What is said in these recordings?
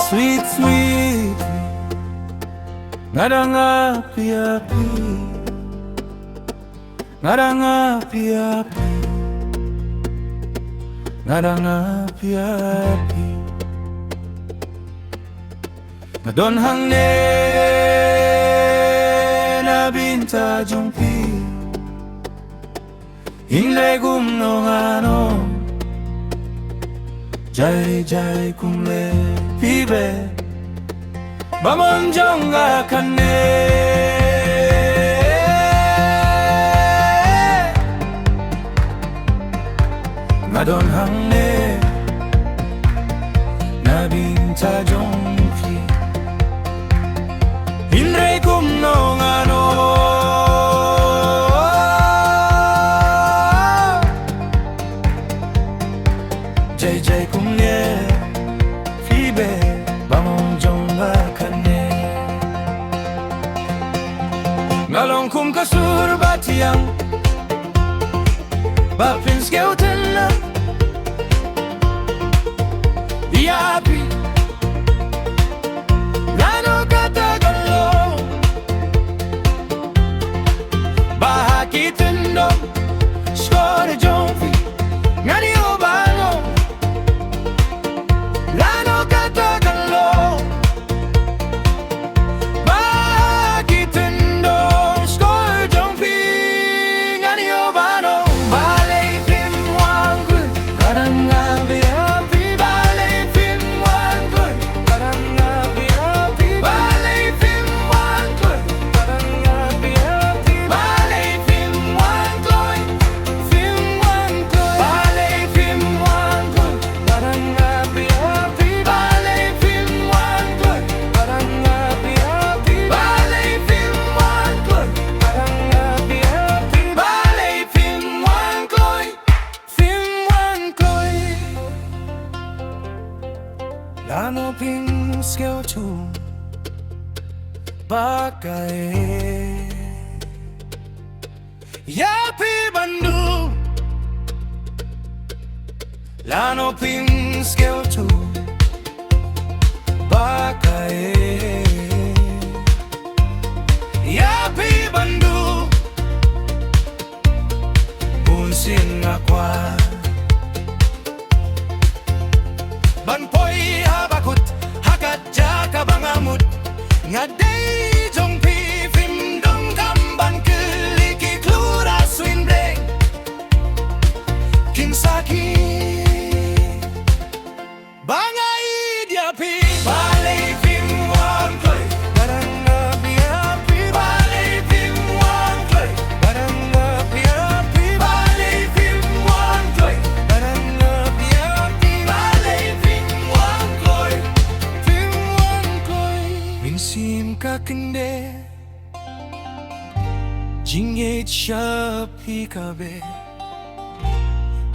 Sweet, sweet, ngadang api-api, ngadang api-api, ngadang api-api. Ngadon hangne na binta jungpi, inle gumno ngano, jai jai kumle pibe, bamonjonga kane. Ngadon hangne na binta jungpi, inle gumno ngano, jai jai kumle pibe, bamonjonga kane. Ngalong kum kasur batiang, bapin skeleton na iapi, lano katagalo, bahakitendo, skore jomfi, ngani obano, lano katagalo, bahakitendo, skore jomfi, ngani obano. Balay pim wangu, kadang api-api, balay pim wangu, kadang api-api, balay pim wangu, kadang api-api, balay pim wangu, balay pim wangu, kadang api-api, balay pim wangu, kadang api-api, balay pim wangu, kadang api-api, balay pim wangu, lano ping skill tu pakai yapi bandu, lano ping skill tu pakai yapi bandu, bunsin akwa banpoy habakut, hakat jaka bangamut, ngadai jongpi film dong kamban keliki klura swing bleng, kinsaki bangai diapi, balay film one play, kadang api-api, balay film one play, kadang api-api, balay film one play, kadang api-api, balay film one play, film one play. Minsim kakende, jingye chapi kabe,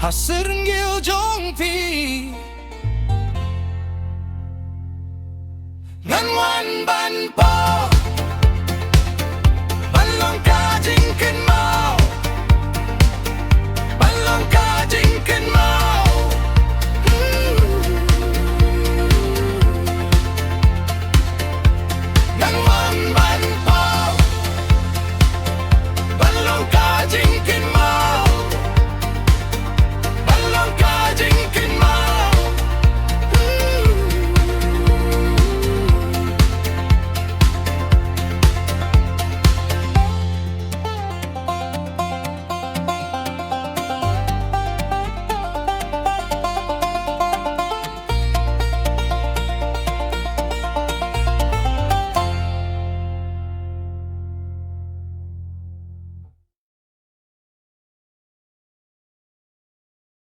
hasirngil jongpi, ngan wan ban pa.